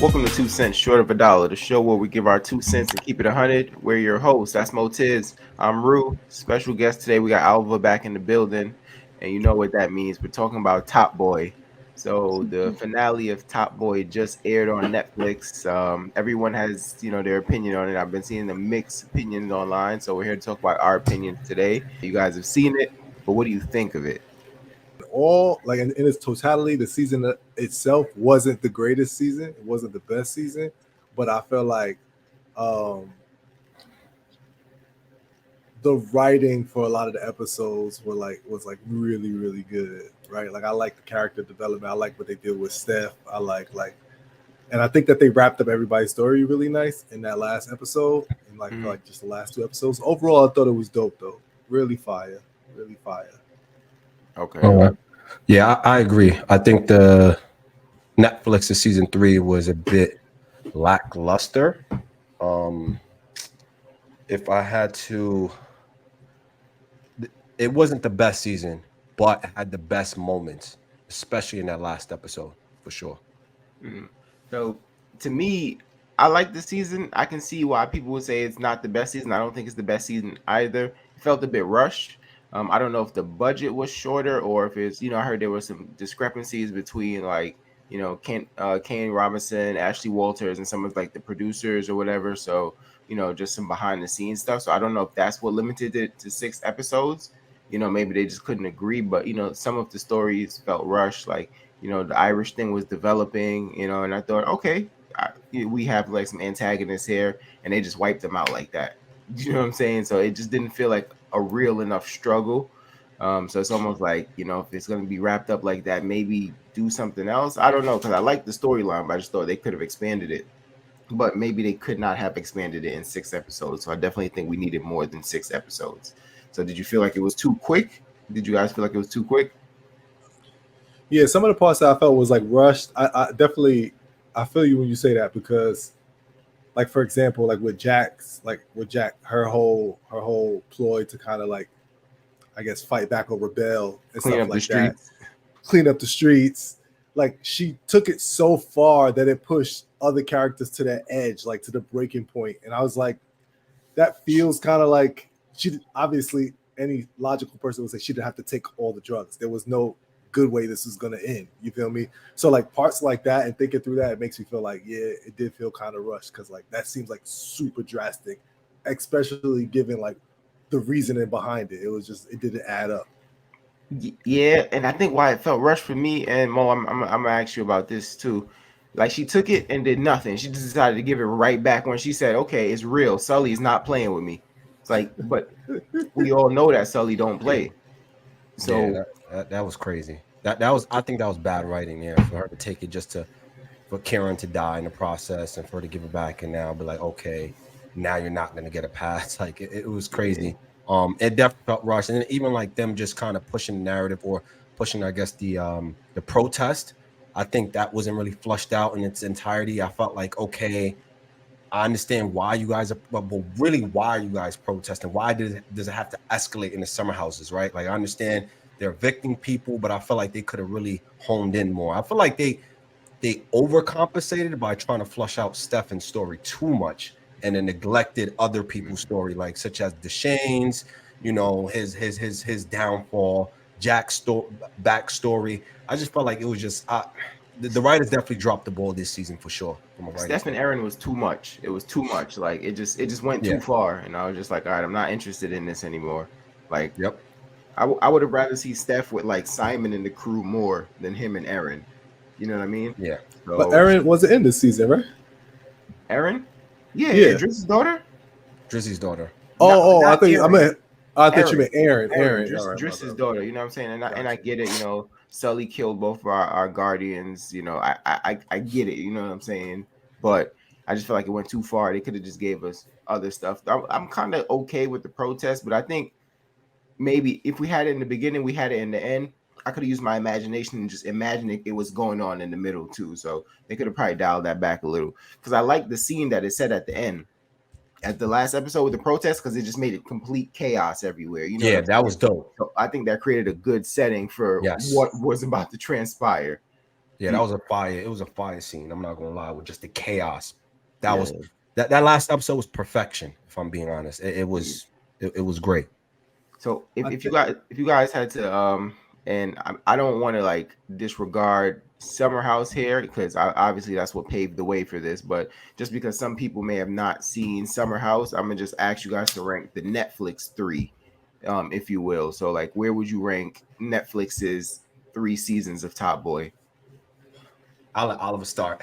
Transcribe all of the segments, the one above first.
Welcome to 2 Cents Short of a Dollar, the show where we give our 2 cents and keep it 100. We're your hosts. That's Motiz. I'm Rue. Special guest today. We got Alva back in the building, and you know what that means. We're talking about Top Boy. So the finale of Top Boy just aired on Netflix. Everyone has, their opinion on it. I've been seeing the mixed opinions online, so we're here to talk about our opinions today. You guys have seen it, but what do you think of it? All like in its totality, the season itself wasn't the greatest season. It wasn't the best season, but I felt like um, the writing for a lot of the episodes was really good, right? Like I like the character development. I like what they did with Steph. I like, and I think that they wrapped up everybody's story really nice in that last episode, and like just the last two episodes. Overall, I thought it was dope though. Really fire, really fire. Okay. Yeah, I agree. I think the Netflix's season 3 was a bit lackluster. If I had to, it wasn't the best season, but it had the best moments, especially in that last episode, for sure. So to me, I like the season. I can see why people would say it's not the best season. I don't think it's the best season either. It felt a bit rushed. I don't know if the budget was shorter or if it's, I heard there were some discrepancies between Kane Robinson, Ashley Walters, and some of like the producers or whatever. So, just some behind the scenes stuff. So I don't know if that's what limited it to 6 episodes. Maybe they just couldn't agree, but some of the stories felt rushed. Like, the Irish thing was developing, and I thought, okay, we have like some antagonists here, and they just wiped them out like that. You know what I'm saying? So it just didn't feel like a real enough struggle. So it's almost like, if it's going to be wrapped up like that, maybe do something else. I don't know, because I like the storyline, but I just thought they could have expanded it. But maybe they could not have expanded it in 6 episodes. So I definitely think we needed more than 6 episodes. So did you feel like it was too quick? Did you guys feel like it was too quick? Yeah, some of the parts that I felt was like rushed. I definitely I feel you when you say that because, like for example, with Jack, her whole ploy to kind of like, I guess, fight back or rebel and Clean stuff up the like that, streets. clean up the streets. Like she took it so far that it pushed other characters to that edge, like to the breaking point. And I was like, that feels kind of like she obviously any logical person would say she didn't have to take all the drugs. There was no good way this was gonna end. You feel me? So like parts like that and thinking through that, it makes me feel like it did feel kind of rushed because like that seems like super drastic, especially given like the reasoning behind it. It didn't add up. Yeah, and I think why it felt rushed for me and Mo, I'm gonna ask you about this too. Like she took it and did nothing. She just decided to give it right back when she said, "Okay, it's real. Sully's not playing with me." It's like, but we all know that Sully don't play. Yeah, So that was crazy. I think that was bad writing there for her to take it for Karen to die in the process and for her to give it back and now be like, okay, now you're not gonna get a pass. Like it was crazy. It definitely felt rushed, and even like them just kind of pushing the narrative or pushing, I guess, the protest. I think that wasn't really flushed out in its entirety. I felt like, okay, I understand why you guys are, but really, why are you guys protesting? Why does it have to escalate in the summer houses, right? Like I understand they're evicting people, but I feel like they could have really honed in more. I feel like they overcompensated by trying to flush out Stefan's story too much and then neglected other people's story, like such as Deshane's, his downfall, Jack's backstory. I just felt like it was just the writers definitely dropped the ball this season for sure. From a writing Steph and standpoint. Aaron was too much. It was too much. Like it just went too Yeah. far, and I was just like, all right, I'm not interested in this anymore. Like Yep. I would have rather see Steph with like Simon and the crew more than him and Aaron. You know what I mean? Yeah. But So Aaron wasn't in this season, right? Aaron, yeah, Yeah. Idris's daughter. Drizzy's daughter. Not Aaron. I thought you meant Aaron. Driss, All right, my Driss's bad. daughter. You know what I'm saying? And I Gotcha. get it. Sully killed both of our guardians. I get it. You know what I'm saying? But I just feel like it went too far. They could have just gave us other stuff. I'm kind of okay with the protest, but I think maybe if we had it in the beginning, we had it in the end. I could have used my imagination and just imagine it was going on in the middle too. So they could have probably dialed that back a little because I like the scene that it said at the end at the last episode with the protest because it just made it complete chaos everywhere. You know what Yeah, I'm that saying? was dope. So I think that created a good setting for Yes. what was about to transpire. Yeah, that was a fire. It was a fire scene. I'm not gonna lie, with just the chaos. That Yeah. was that last episode was perfection. If I'm being honest, it was great. So I if think you guys had to and I don't want to like disregard Summer House here because obviously that's what paved the way for this, but just because some people may have not seen Summer House, I'm gonna just ask you guys to rank the Netflix three, if you will. So like, where would you rank Netflix's 3 seasons of Top Boy? I'll let Oliver start.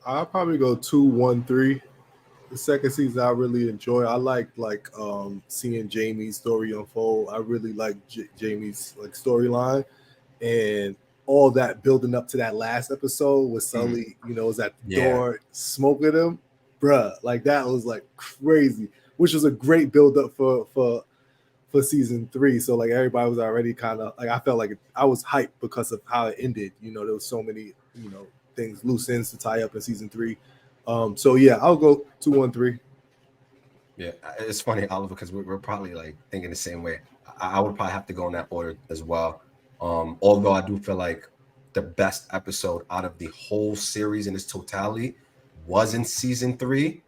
I'll probably go 2-1-3. The second season I really enjoy. I like seeing Jamie's story unfold. I really like Jamie's like storyline and all that building up to that last episode with Sully, was at the door smoking him, bruh. Like that was like crazy, which was a great build up for season 3. So like everybody was already kind of like, I felt like I was hyped because of how it ended. There was so many things, loose ends to tie up in season 3. So yeah, I'll go 2-1-3. Yeah, it's funny, Oliver, because we're probably like thinking the same way. I would probably have to go in that order as well. Although I do feel like the best episode out of the whole series in its totality was in season 3.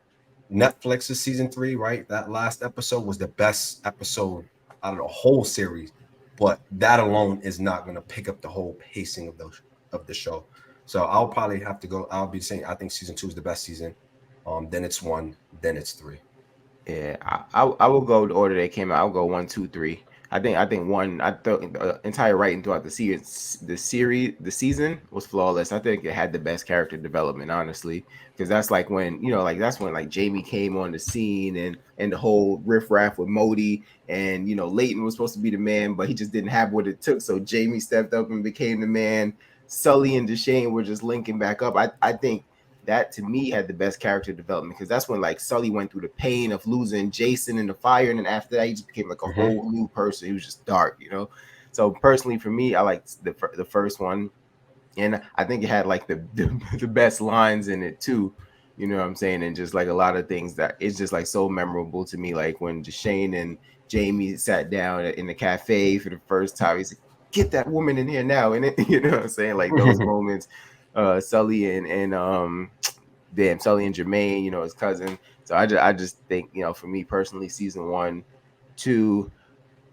Netflix's season 3, right? That last episode was the best episode out of the whole series, but that alone is not going to pick up the whole pacing of the show. So I'll probably have to go. I'll be saying I think season 2 is the best season. Then it's 1, then it's 3. Yeah, I will go the order they came out. I'll go 1, 2, 3. I think one. I thought the entire writing throughout the season was flawless. I think it had the best character development, honestly, because that's like when that's when like Jamie came on the scene and the whole riffraff with Modi and Leighton was supposed to be the man, but he just didn't have what it took. So Jamie stepped up and became the man. Sully and Deshane were just linking back up. I think that to me had the best character development because that's when like Sully went through the pain of losing Jason in the fire, and then after that he just became like a whole new person. He was just dark, So personally, for me, I liked the first one, and I think it had like the best lines in it too. You know what I'm saying? And just like a lot of things that it's just like so memorable to me. Like when Deshane and Jamie sat down in the cafe for the first time, he's like, "Get that woman in here now," and it, you know what I'm saying? Like those moments. Sully and Sully and Jermaine, his cousin. So I just think, for me personally, season 1, 2,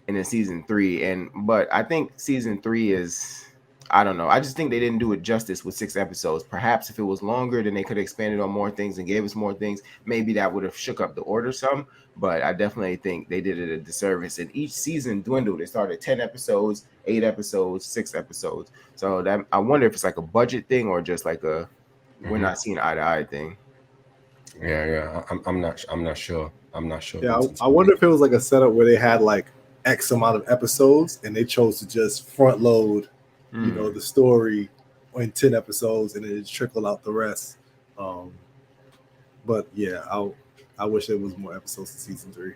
and then season 3. But I think season 3 is, I don't know. I just think they didn't do it justice with 6 episodes. Perhaps if it was longer, then they could have expanded on more things and gave us more things. Maybe that would have shook up the order some. But I definitely think they did it a disservice. And each season dwindled. They started 10 episodes, 8 episodes, 6 episodes. So that I wonder if it's like a budget thing or just like a we're not seeing eye to eye thing. Yeah. I'm not sure. I'm not sure. Yeah, I wonder if it was like a setup where they had like X amount of episodes and they chose to just front load, the story in 10 episodes and then it trickled out the rest. But yeah, I wish there was more episodes in season 3.